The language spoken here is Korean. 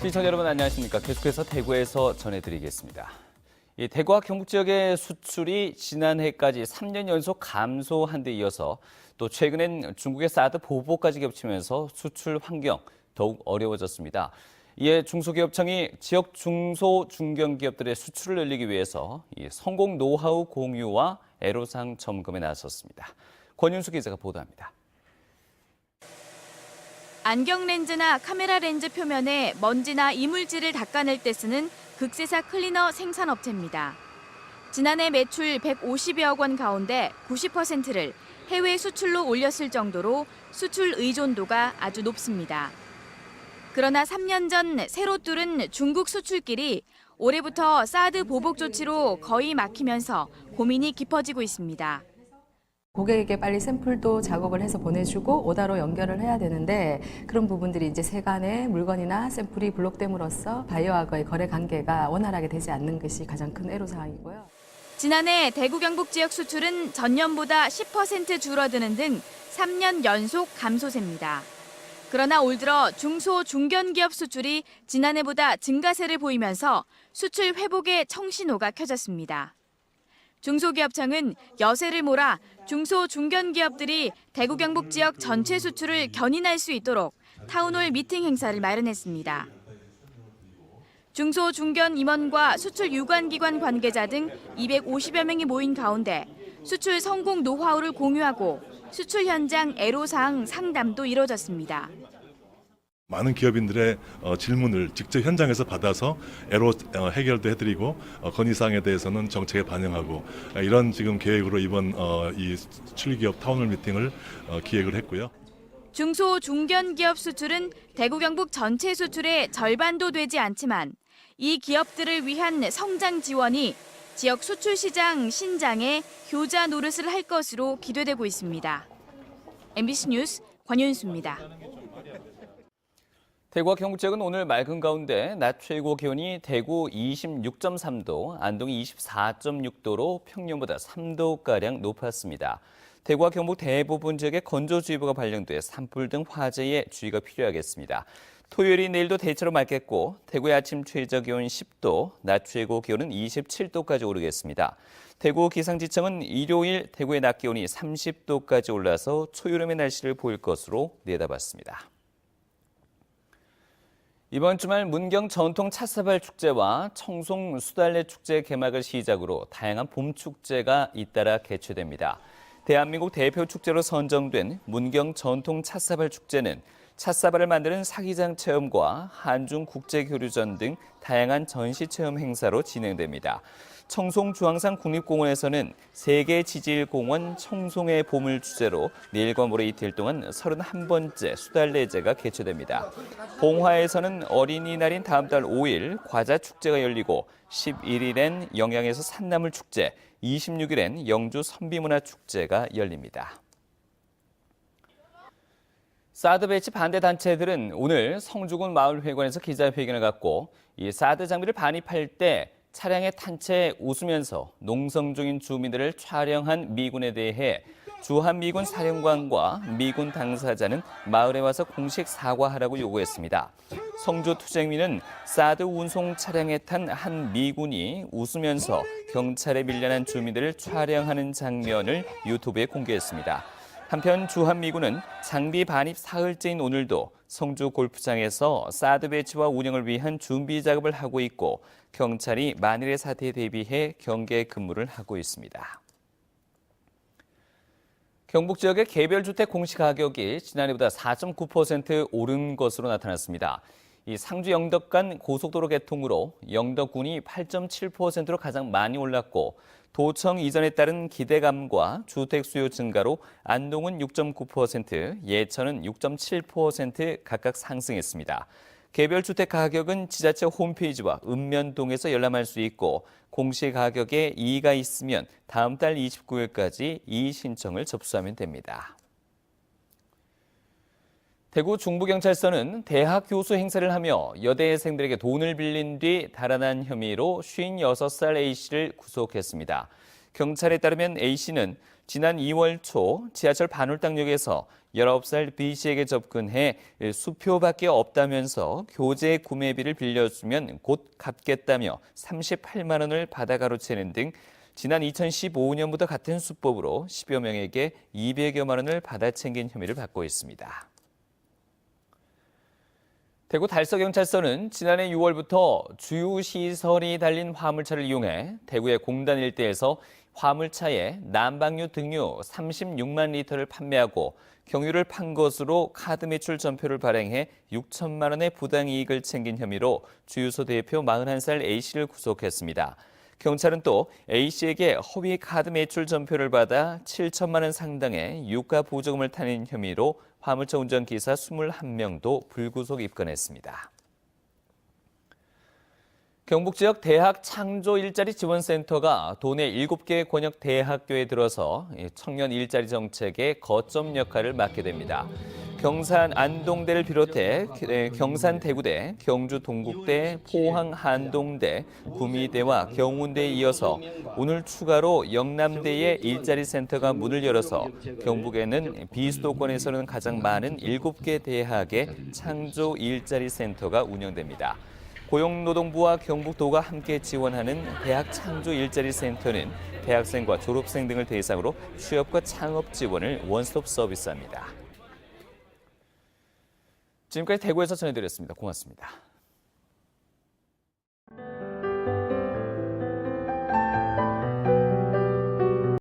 시청자 여러분 안녕하십니까. 계속해서 대구에서 전해드리겠습니다. 이 대구와 경북 지역의 수출이 지난해까지 3년 연속 감소한 데 이어서 또 최근엔 중국의 사드 보복까지 겹치면서 수출 환경 더욱 어려워졌습니다. 이에 중소기업청이 지역 중소 중견기업들의 수출을 늘리기 위해서 이 성공 노하우 공유와 애로사항 점검에 나섰습니다. 권윤수 기자가 보도합니다. 안경 렌즈나 카메라 렌즈 표면에 먼지나 이물질을 닦아낼 때 쓰는 극세사 클리너 생산업체입니다. 지난해 매출 150여억 원 가운데 90%를 해외 수출로 올렸을 정도로 수출 의존도가 아주 높습니다. 그러나 3년 전 새로 뚫은 중국 수출길이 올해부터 사드 보복 조치로 거의 막히면서 고민이 깊어지고 있습니다. 고객에게 빨리 샘플도 작업을 해서 보내주고 오다로 연결을 해야 되는데 그런 부분들이 이제 세간의 물건이나 샘플이 블록됨으로써 바이오하고의 거래 관계가 원활하게 되지 않는 것이 가장 큰 애로사항이고요. 지난해 대구 경북 지역 수출은 전년보다 10% 줄어드는 등 3년 연속 감소세입니다. 그러나 올 들어 중소 중견기업 수출이 지난해보다 증가세를 보이면서 수출 회복의 청신호가 켜졌습니다. 중소기업청은 여세를 몰아 중소 중견기업들이 대구 경북 지역 전체 수출을 견인할 수 있도록 타운홀 미팅 행사를 마련했습니다. 중소 중견 임원과 수출 유관기관 관계자 등 250여 명이 모인 가운데 수출 성공 노하우를 공유하고 수출 현장 애로사항 상담도 이뤄졌습니다. 많은 기업인들의 질문을 직접 현장에서 받아서 애로 해결도 해드리고 건의사항에 대해서는 정책에 반영하고 이런 지금 계획으로 이번 이 수출기업 타운홀 미팅을 기획을 했고요. 중소 중견기업 수출은 대구 경북 전체 수출의 절반도 되지 않지만 이 기업들을 위한 성장 지원이 지역 수출 시장 신장에 효자 노릇을 할 것으로 기대되고 있습니다. MBC 뉴스 권윤수입니다. 대구와 경북 지역은 오늘 맑은 가운데 낮 최고 기온이 대구 26.3도, 안동이 24.6도로 평년보다 3도가량 높았습니다. 대구와 경북 대부분 지역에 건조주의보가 발령돼 산불 등 화재에 주의가 필요하겠습니다. 토요일인 내일도 대체로 맑겠고 대구의 아침 최저 기온 10도, 낮 최고 기온은 27도까지 오르겠습니다. 대구 기상지청은 일요일 대구의 낮 기온이 30도까지 올라서 초여름의 날씨를 보일 것으로 내다봤습니다. 이번 주말 문경 전통 찻사발 축제와 청송 수달래 축제 개막을 시작으로 다양한 봄 축제가 잇따라 개최됩니다. 대한민국 대표 축제로 선정된 문경 전통 찻사발 축제는 찻사발을 만드는 사기장 체험과 한중 국제교류전 등 다양한 전시 체험 행사로 진행됩니다. 청송 주황산 국립공원에서는 세계 지질공원 청송의 봄을 주제로 내일과 모레 이틀 동안 31번째 수달래제가 개최됩니다. 봉화에서는 어린이날인 다음 달 5일 과자축제가 열리고 11일엔 영양에서 산나물 축제, 26일엔 영주 선비문화축제가 열립니다. 사드 배치 반대 단체들은 오늘 성주군 마을회관에서 기자회견을 갖고 이 사드 장비를 반입할 때 차량의 탄체에 웃으면서 농성 중인 주민들을 촬영한 미군에 대해 주한미군 사령관과 미군 당사자는 마을에 와서 공식 사과하라고 요구했습니다. 성주투쟁민은 사드 운송 차량에 탄 한 미군이 웃으면서 경찰에 밀려난 주민들을 촬영하는 장면을 유튜브에 공개했습니다. 한편 주한미군은 장비 반입 사흘째인 오늘도 성주 골프장에서 사드 배치와 운영을 위한 준비 작업을 하고 있고 경찰이 만일의 사태에 대비해 경계 근무를 하고 있습니다. 경북 지역의 개별주택 공시가격이 지난해보다 4.9% 오른 것으로 나타났습니다. 이 상주 영덕 간 고속도로 개통으로 영덕군이 8.7%로 가장 많이 올랐고 도청 이전에 따른 기대감과 주택 수요 증가로 안동은 6.9%, 예천은 6.7% 각각 상승했습니다. 개별 주택 가격은 지자체 홈페이지와 읍면동에서 열람할 수 있고 공시가격에 이의가 있으면 다음 달 29일까지 이의 신청을 접수하면 됩니다. 대구 중부경찰서는 대학 교수 행세를 하며 여대생들에게 돈을 빌린 뒤 달아난 혐의로 56살 A씨를 구속했습니다. 경찰에 따르면 A씨는 지난 2월 초 지하철 반월당역에서 19살 B씨에게 접근해 수표밖에 없다면서 교재 구매비를 빌려주면 곧 갚겠다며 38만 원을 받아 가로채는 등 지난 2015년부터 같은 수법으로 10여 명에게 200여만 원을 받아 챙긴 혐의를 받고 있습니다. 대구 달서경찰서는 지난해 6월부터 주유 시설이 달린 화물차를 이용해 대구의 공단 일대에서 화물차에 난방유 등유 36만 리터를 판매하고 경유를 판 것으로 카드 매출 전표를 발행해 6천만 원의 부당이익을 챙긴 혐의로 주유소 대표 41살 A씨를 구속했습니다. 경찰은 또 A씨에게 허위 카드 매출 전표를 받아 7천만 원 상당의 유가 보조금을 타는 혐의로 화물차 운전기사 21명도 불구속 입건했습니다. 경북 지역 대학 창조 일자리 지원센터가 도내 7개 권역 대학교에 들어서 청년 일자리 정책의 거점 역할을 맡게 됩니다. 경산 안동대를 비롯해 경산 대구대, 경주 동국대, 포항 한동대, 구미대와 경운대에 이어서 오늘 추가로 영남대의 일자리 센터가 문을 열어서 경북에는 비수도권에서는 가장 많은 7개 대학의 창조 일자리 센터가 운영됩니다. 고용노동부와 경북도가 함께 지원하는 대학 창조 일자리 센터는 대학생과 졸업생 등을 대상으로 취업과 창업 지원을 원스톱 서비스합니다. 지금까지 대구에서 전해드렸습니다. 고맙습니다.